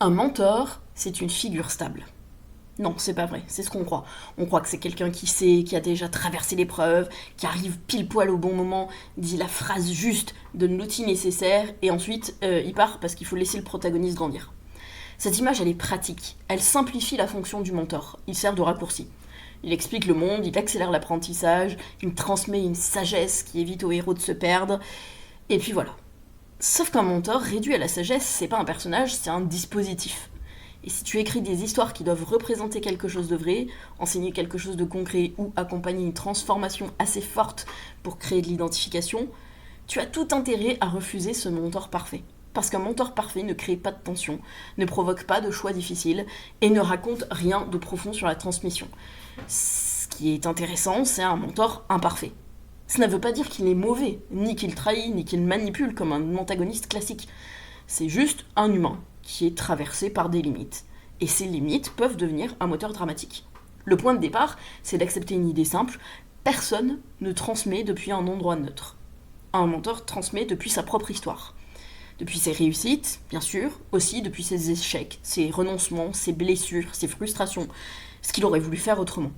Un mentor, c'est une figure stable. Non, c'est pas vrai, c'est ce qu'on croit. On croit que c'est quelqu'un qui sait, qui a déjà traversé l'épreuve, qui arrive pile poil au bon moment, dit la phrase juste, donne l'outil nécessaire, et ensuite il part parce qu'il faut laisser le protagoniste grandir. Cette image, elle est pratique. Elle simplifie la fonction du mentor. Il sert de raccourci. Il explique le monde, il accélère l'apprentissage, il transmet une sagesse qui évite au héros de se perdre, et puis voilà. Sauf qu'un mentor réduit à la sagesse, c'est pas un personnage, c'est un dispositif. Et si tu écris des histoires qui doivent représenter quelque chose de vrai, enseigner quelque chose de concret ou accompagner une transformation assez forte pour créer de l'identification, tu as tout intérêt à refuser ce mentor parfait. Parce qu'un mentor parfait ne crée pas de tension, ne provoque pas de choix difficiles et ne raconte rien de profond sur la transmission. Ce qui est intéressant, c'est un mentor imparfait. Ça ne veut pas dire qu'il est mauvais, ni qu'il trahit, ni qu'il manipule comme un antagoniste classique. C'est juste un humain qui est traversé par des limites. Et ces limites peuvent devenir un moteur dramatique. Le point de départ, c'est d'accepter une idée simple. Personne ne transmet depuis un endroit neutre. Un mentor transmet depuis sa propre histoire. Depuis ses réussites, bien sûr, aussi depuis ses échecs, ses renoncements, ses blessures, ses frustrations, ce qu'il aurait voulu faire autrement.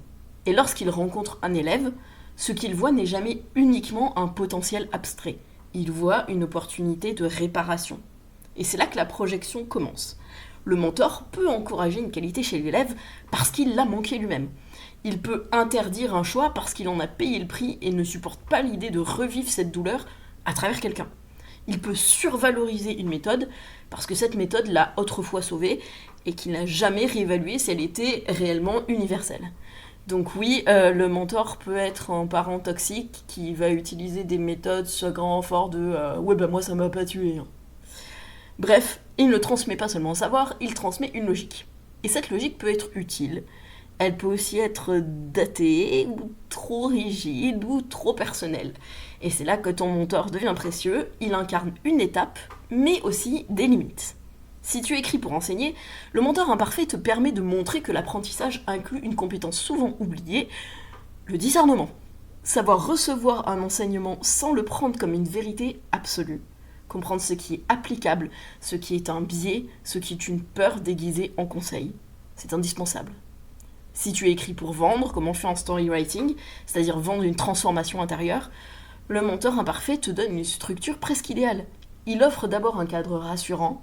Et lorsqu'il rencontre un élève, ce qu'il voit n'est jamais uniquement un potentiel abstrait. Il voit une opportunité de réparation. Et c'est là que la projection commence. Le mentor peut encourager une qualité chez l'élève parce qu'il l'a manqué lui-même. Il peut interdire un choix parce qu'il en a payé le prix et ne supporte pas l'idée de revivre cette douleur à travers quelqu'un. Il peut survaloriser une méthode parce que cette méthode l'a autrefois sauvée et qu'il n'a jamais réévalué si elle était réellement universelle. Donc oui, le mentor peut être un parent toxique qui va utiliser des méthodes ce grand renfort de ouais bah moi ça m'a pas tué. Bref, il ne transmet pas seulement un savoir, il transmet une logique. Et cette logique peut être utile. Elle peut aussi être datée, ou trop rigide, ou trop personnelle. Et c'est là que ton mentor devient précieux, il incarne une étape, mais aussi des limites. Si tu écris pour enseigner, le mentor imparfait te permet de montrer que l'apprentissage inclut une compétence souvent oubliée, le discernement. Savoir recevoir un enseignement sans le prendre comme une vérité absolue. Comprendre ce qui est applicable, ce qui est un biais, ce qui est une peur déguisée en conseil. C'est indispensable. Si tu écris pour vendre, comme on fait en storywriting, c'est-à-dire vendre une transformation intérieure, le mentor imparfait te donne une structure presque idéale. Il offre d'abord un cadre rassurant,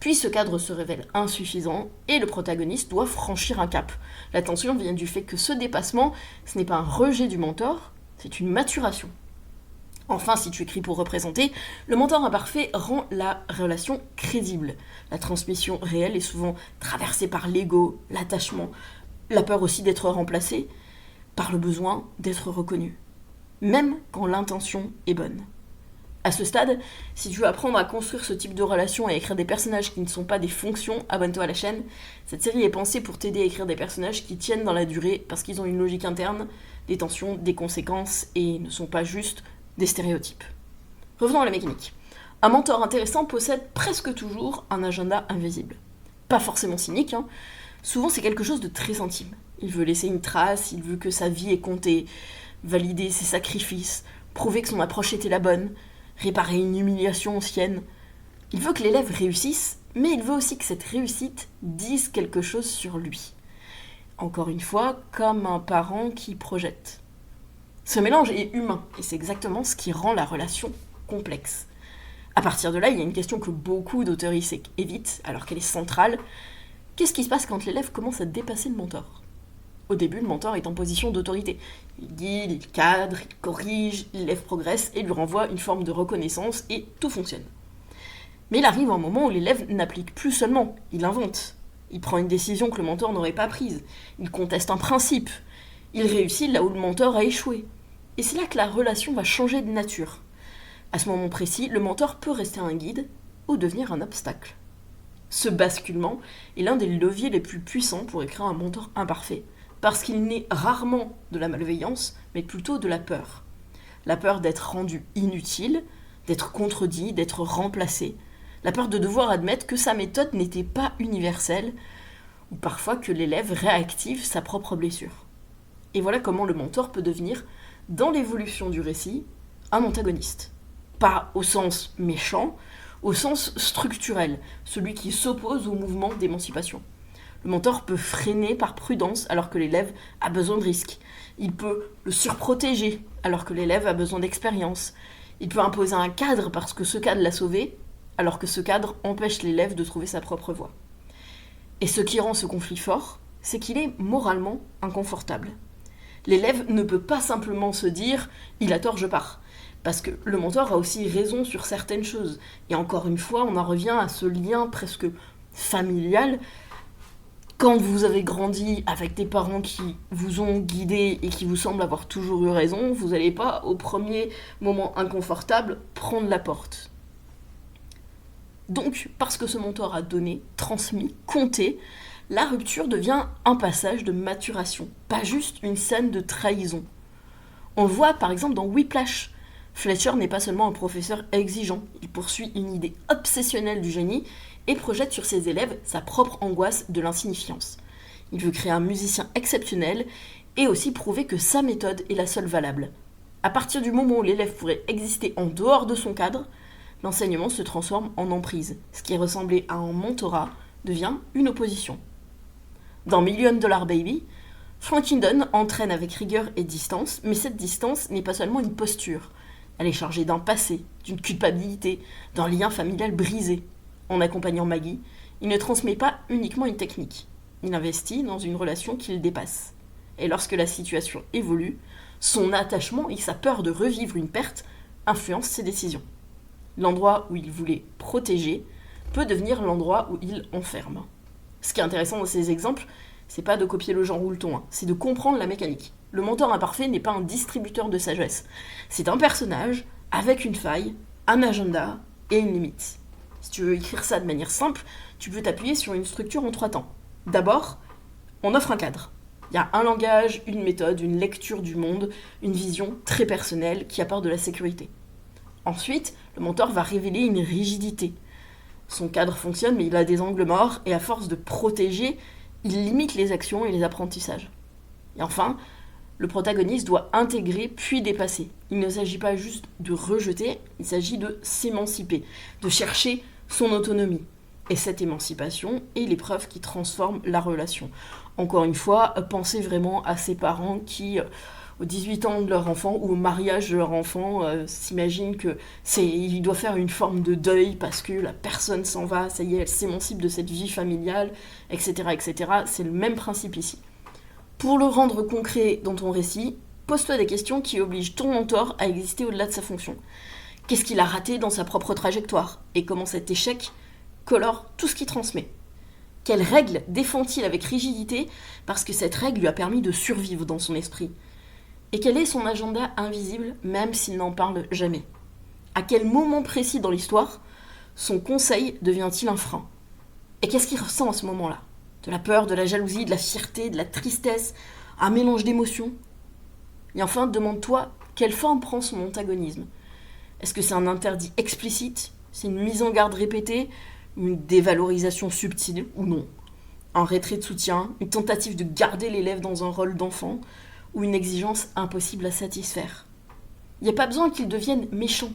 puis ce cadre se révèle insuffisant et le protagoniste doit franchir un cap. La tension vient du fait que ce dépassement, ce n'est pas un rejet du mentor, c'est une maturation. Enfin, si tu écris pour représenter, le mentor imparfait rend la relation crédible. La transmission réelle est souvent traversée par l'ego, l'attachement, la peur aussi d'être remplacé, par le besoin d'être reconnu. Même quand l'intention est bonne. À ce stade, si tu veux apprendre à construire ce type de relation et à écrire des personnages qui ne sont pas des fonctions, abonne-toi à la chaîne. Cette série est pensée pour t'aider à écrire des personnages qui tiennent dans la durée parce qu'ils ont une logique interne, des tensions, des conséquences et ne sont pas juste des stéréotypes. Revenons à la mécanique. Un mentor intéressant possède presque toujours un agenda invisible. Pas forcément cynique, hein. Souvent c'est quelque chose de très intime. Il veut laisser une trace, il veut que sa vie ait compté, valider ses sacrifices, prouver que son approche était la bonne, réparer une humiliation ancienne. Il veut que l'élève réussisse, mais il veut aussi que cette réussite dise quelque chose sur lui. Encore une fois, comme un parent qui projette. Ce mélange est humain, et c'est exactement ce qui rend la relation complexe. À partir de là, il y a une question que beaucoup d'auteurs évitent, alors qu'elle est centrale. Qu'est-ce qui se passe quand l'élève commence à dépasser le mentor ? Au début, le mentor est en position d'autorité. Il guide, il cadre, il corrige, l'élève progresse et lui renvoie une forme de reconnaissance et tout fonctionne. Mais il arrive un moment où l'élève n'applique plus seulement, il invente. Il prend une décision que le mentor n'aurait pas prise. Il conteste un principe. Il réussit là où le mentor a échoué. Et c'est là que la relation va changer de nature. À ce moment précis, le mentor peut rester un guide ou devenir un obstacle. Ce basculement est l'un des leviers les plus puissants pour écrire un mentor imparfait, parce qu'il naît rarement de la malveillance, mais plutôt de la peur. La peur d'être rendu inutile, d'être contredit, d'être remplacé, la peur de devoir admettre que sa méthode n'était pas universelle, ou parfois que l'élève réactive sa propre blessure. Et voilà comment le mentor peut devenir, dans l'évolution du récit, un antagoniste. Pas au sens méchant, au sens structurel, celui qui s'oppose au mouvement d'émancipation. Le mentor peut freiner par prudence alors que l'élève a besoin de risque. Il peut le surprotéger alors que l'élève a besoin d'expérience. Il peut imposer un cadre parce que ce cadre l'a sauvé, alors que ce cadre empêche l'élève de trouver sa propre voie. Et ce qui rend ce conflit fort, c'est qu'il est moralement inconfortable. L'élève ne peut pas simplement se dire « il a tort, je pars ». Parce que le mentor a aussi raison sur certaines choses. Et encore une fois, on en revient à ce lien presque familial. Quand vous avez grandi avec des parents qui vous ont guidé et qui vous semblent avoir toujours eu raison, vous n'allez pas, au premier moment inconfortable, prendre la porte. Donc, parce que ce mentor a donné, transmis, compté, la rupture devient un passage de maturation, pas juste une scène de trahison. On le voit par exemple dans Whiplash. Fletcher n'est pas seulement un professeur exigeant, il poursuit une idée obsessionnelle du génie et projette sur ses élèves sa propre angoisse de l'insignifiance. Il veut créer un musicien exceptionnel et aussi prouver que sa méthode est la seule valable. À partir du moment où l'élève pourrait exister en dehors de son cadre, l'enseignement se transforme en emprise. Ce qui ressemblait à un mentorat devient une opposition. Dans $1 Million Baby, Frank Hindon entraîne avec rigueur et distance, mais cette distance n'est pas seulement une posture. Elle est chargée d'un passé, d'une culpabilité, d'un lien familial brisé. En accompagnant Maggie, il ne transmet pas uniquement une technique. Il investit dans une relation qu'il dépasse. Et lorsque la situation évolue, son attachement et sa peur de revivre une perte influencent ses décisions. L'endroit où il voulait protéger peut devenir l'endroit où il enferme. Ce qui est intéressant dans ces exemples, c'est pas de copier le genre ou le ton, c'est de comprendre la mécanique. Le mentor imparfait n'est pas un distributeur de sagesse. C'est un personnage avec une faille, un agenda et une limite. Si tu veux écrire ça de manière simple, tu peux t'appuyer sur une structure en 3 temps. D'abord, on offre un cadre. Il y a un langage, une méthode, une lecture du monde, une vision très personnelle qui apporte de la sécurité. Ensuite, le mentor va révéler une rigidité. Son cadre fonctionne, mais il a des angles morts, et à force de protéger, il limite les actions et les apprentissages. Et enfin, le protagoniste doit intégrer puis dépasser. Il ne s'agit pas juste de rejeter, il s'agit de s'émanciper, de chercher son autonomie. Et cette émancipation est l'épreuve qui transforme la relation. Encore une fois, pensez vraiment à ces parents qui, aux 18 ans de leur enfant ou au mariage de leur enfant, s'imaginent qu'il doit faire une forme de deuil parce que la personne s'en va, ça y est, elle s'émancipe de cette vie familiale, etc., etc. C'est le même principe ici. Pour le rendre concret dans ton récit, pose-toi des questions qui obligent ton mentor à exister au-delà de sa fonction. Qu'est-ce qu'il a raté dans sa propre trajectoire? Et comment cet échec colore tout ce qu'il transmet? Quelle règle défend-il avec rigidité parce que cette règle lui a permis de survivre dans son esprit? Et quel est son agenda invisible même s'il n'en parle jamais? À quel moment précis dans l'histoire son conseil devient-il un frein? Et qu'est-ce qu'il ressent à ce moment-là? De la peur, de la jalousie, de la fierté, de la tristesse, un mélange d'émotions? Et enfin, demande-toi quelle forme prend son antagonisme. Est-ce que c'est un interdit explicite? C'est une mise en garde répétée? Une dévalorisation subtile ou non? Un retrait de soutien? Une tentative de garder l'élève dans un rôle d'enfant? Ou une exigence impossible à satisfaire? Il n'y a pas besoin qu'il devienne méchant.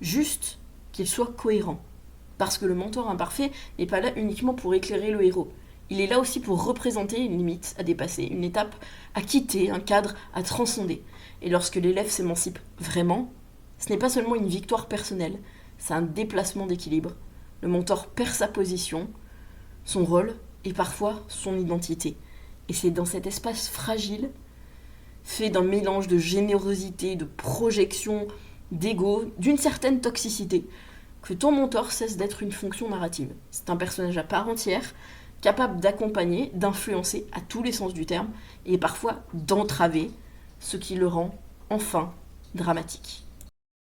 Juste qu'il soit cohérent. Parce que le mentor imparfait n'est pas là uniquement pour éclairer le héros. Il est là aussi pour représenter une limite à dépasser, une étape à quitter, un cadre à transcender. Et lorsque l'élève s'émancipe vraiment, ce n'est pas seulement une victoire personnelle, c'est un déplacement d'équilibre. Le mentor perd sa position, son rôle et parfois son identité. Et c'est dans cet espace fragile, fait d'un mélange de générosité, de projection, d'ego, d'une certaine toxicité, que ton mentor cesse d'être une fonction narrative. C'est un personnage à part entière, capable d'accompagner, d'influencer à tous les sens du terme, et parfois d'entraver, ce qui le rend enfin dramatique.